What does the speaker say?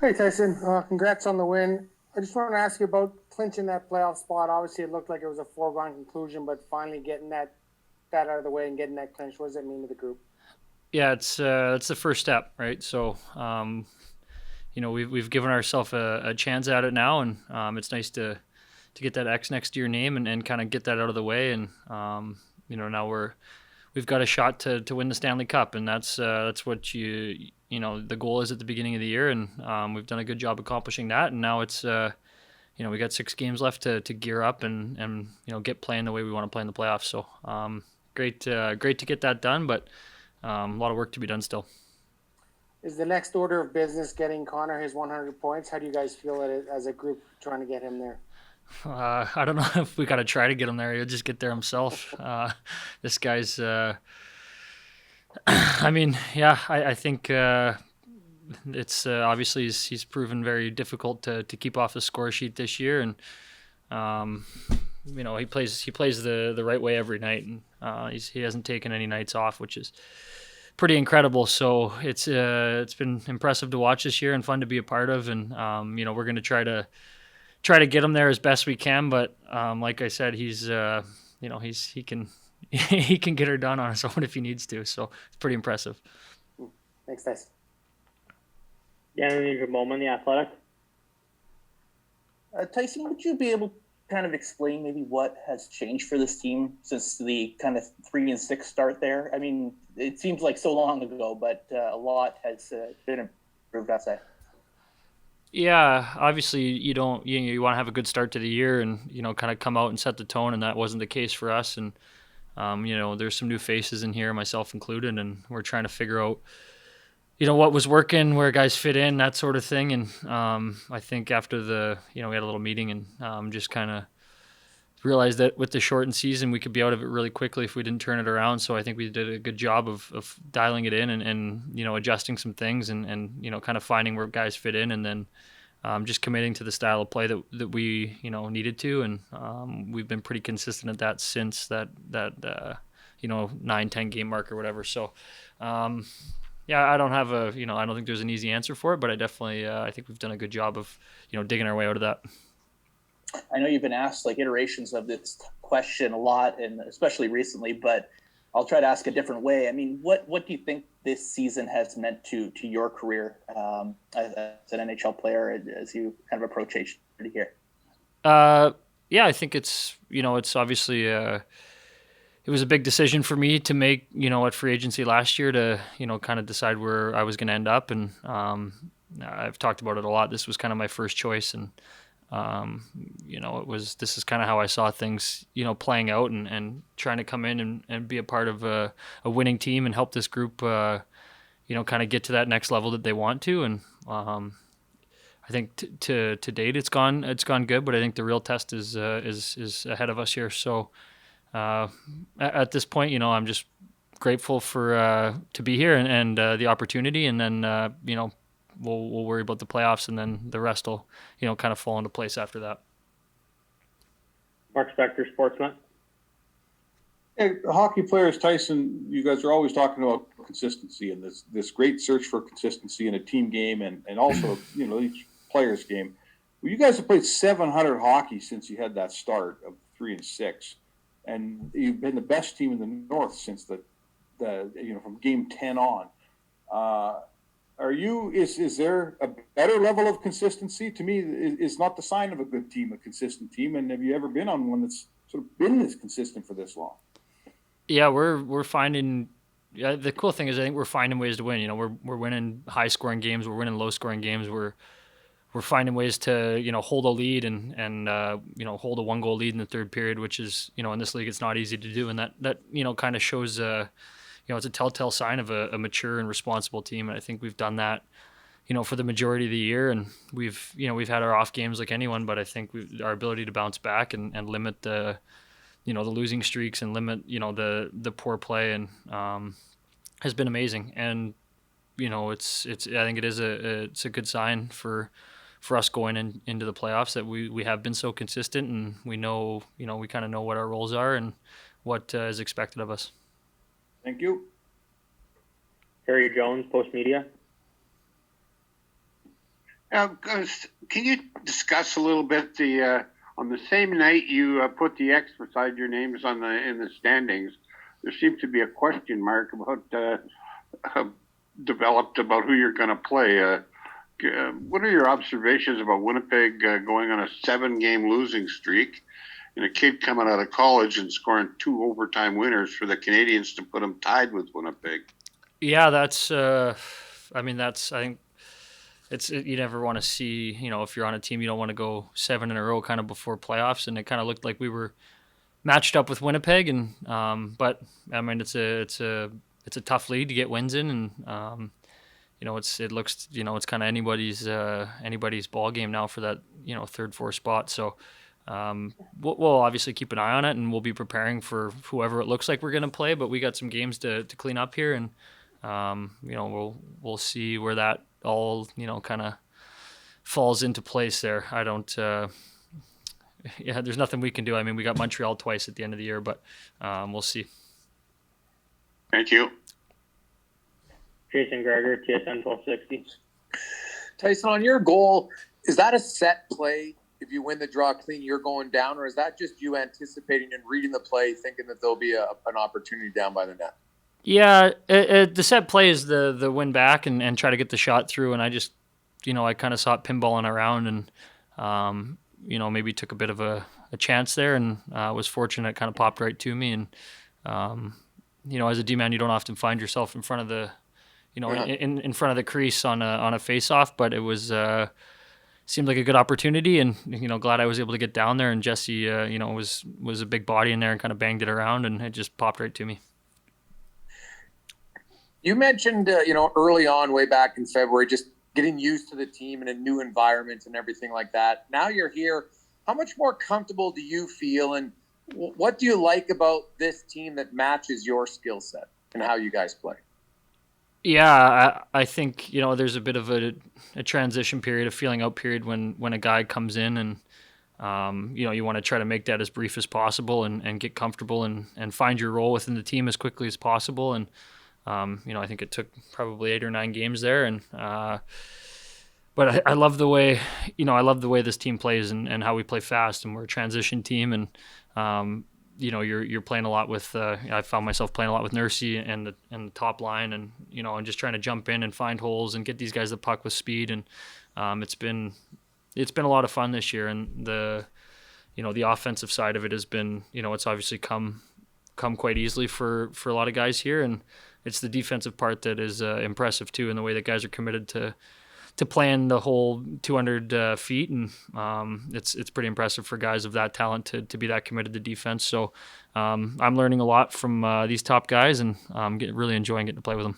Hey Tyson, congrats on the win. I just wanted to ask you about clinching that playoff spot. Obviously, it looked like it was a foregone conclusion, but finally getting that out of the way and getting that clinch. What does that mean to the group? Yeah, it's the first step, right? So, we've given ourselves a chance at it now, and it's nice to get that X next to your name and kind of get that out of the way. And now we've got a shot to win the Stanley Cup, and that's what the goal is at the beginning of the year, and we've done a good job accomplishing that. And now it's we got 6 games left to gear up and get playing the way we want to play in the playoffs. So great to get that done, but a lot of work to be done still. Is the next order of business getting Connor his 100 points? How do you guys feel at it as a group trying to get him there? I don't know if we got to try to get him there. He'll just get there himself. This guy's. I mean, yeah, I think it's obviously he's proven very difficult to keep off the score sheet this year, and um, he plays the right way every night, and he hasn't taken any nights off, which is pretty incredible. So it's been impressive to watch this year and fun to be a part of, and we're going to try to get him there as best we can. But like I said, he can he can get her done on his own if he needs to. So it's pretty impressive. Thanks, Tyson. Yeah, and your moment, the athletic. Tyson, would you be able to kind of explain maybe what has changed for this team since the kind of 3-6 start there? I mean, it seems like so long ago, but a lot has been improved, I'd say. Yeah, obviously you don't you want to have a good start to the year and kind of come out and set the tone, and that wasn't the case for us. And there's some new faces in here, myself included, and we're trying to figure out what was working, where guys fit in, that sort of thing. And I think after we had a little meeting and just kind of realized that with the shortened season, we could be out of it really quickly if we didn't turn it around. So I think we did a good job of dialing it in and adjusting some things and kind of finding where guys fit in, and then just committing to the style of play that we needed to. And we've been pretty consistent at that since that 9-10 game mark or whatever. So yeah, I don't have I don't think there's an easy answer for it, but I think we've done a good job of digging our way out of that. I know you've been asked like iterations of this question a lot, and especially recently, but I'll try to ask a different way. I mean, what do you think this season has meant to your career as an NHL player as you kind of approach age 30 here? Yeah, I think it's obviously it was a big decision for me to make at free agency last year to kind of decide where I was going to end up, and I've talked about it a lot. This was kind of my first choice, and this is kind of how I saw things, playing out, and trying to come in and be a part of a winning team and help this group, kind of get to that next level that they want to. And I think to date it's gone good, but I think the real test is ahead of us here. So at this point, I'm just grateful for to be here and the opportunity, and then we'll worry about the playoffs, and then the rest will kind of fall into place after that. Mark Spector, Sportsnet. Hey, hockey players, Tyson, you guys are always talking about consistency and this great search for consistency in a team game and also each player's game. Well, you guys have played 700 hockey since you had that start of 3-6, and you've been the best team in the North since the from game 10 on. Is there a better level of consistency? To me, is not the sign of a good team, a consistent team. And have you ever been on one that's sort of been this consistent for this long? Yeah, we're finding. Yeah, the cool thing is I think we're finding ways to win. We're winning high scoring games. We're winning low scoring games. We're finding ways to hold a lead and hold a 1-goal lead in the third period, which is in this league it's not easy to do, and that kind of shows it's a telltale sign of a mature and responsible team. And I think we've done that for the majority of the year, and we've had our off games like anyone, but I think our ability to bounce back and limit the the losing streaks and limit the poor play and has been amazing. And it's I think it's a good sign for us going into the playoffs that we have been so consistent, and we know we kind of know what our roles are and what is expected of us. Thank you. Harry Jones, Post Media. Can you discuss a little bit the on the same night you put the X beside your names on in the standings? There seems to be a question mark about developed about who you're going to play. What are your observations about Winnipeg going on a 7-game losing streak, and a kid coming out of college and scoring 2 overtime winners for the Canadians to put them tied with Winnipeg? Yeah, that's. I think you never want to see. If you're on a team, you don't want to go 7 in a row kind of before playoffs, and it kind of looked like we were matched up with Winnipeg, and but I mean it's a tough league to get wins in, and it's kind of anybody's ball game now for that 3rd, 4th spot. So we'll obviously keep an eye on it, and we'll be preparing for whoever it looks like we're going to play. But we got some games to clean up here, and we'll see where that all kind of falls into place there. I don't. There's nothing we can do. I mean, we got Montreal twice at the end of the year, but we'll see. Thank you. Jason Gregor, TSN 1260. Tyson, on your goal, is that a set play? If you win the draw clean, you're going down, or is that just you anticipating and reading the play, thinking that there'll be an opportunity down by the net? Yeah, the set play is the win back and try to get the shot through, and I just, I kind of saw it pinballing around, and maybe took a bit of a chance there, and was fortunate it kind of popped right to me, and as a D-man, you don't often find yourself in front of the in front of the crease on a face-off, but it was seemed like a good opportunity, and glad I was able to get down there. And Jesse, was a big body in there and kind of banged it around, and it just popped right to me. You mentioned early on, way back in February, just getting used to the team in a new environment and everything like that. Now you're here. How much more comfortable do you feel, and what do you like about this team that matches your skill set and how you guys play? Yeah, I think, there's a bit of a transition period, a feeling out period when a guy comes in, and, you want to try to make that as brief as possible and get comfortable and find your role within the team as quickly as possible. And, I think it took probably 8 or 9 games there. And, but I love the way, this team plays and how we play fast, and we're a transition team. And, you're playing a lot with. I found myself playing a lot with Nursey and the top line, and and just trying to jump in and find holes and get these guys the puck with speed. And it's been a lot of fun this year. And the offensive side of it has been, it's obviously come quite easily for a lot of guys here, and it's the defensive part that is impressive too, and the way that guys are committed to playing the whole 200 feet, and it's pretty impressive for guys of that talent to be that committed to defense. So I'm learning a lot from these top guys, and really enjoying getting to play with them.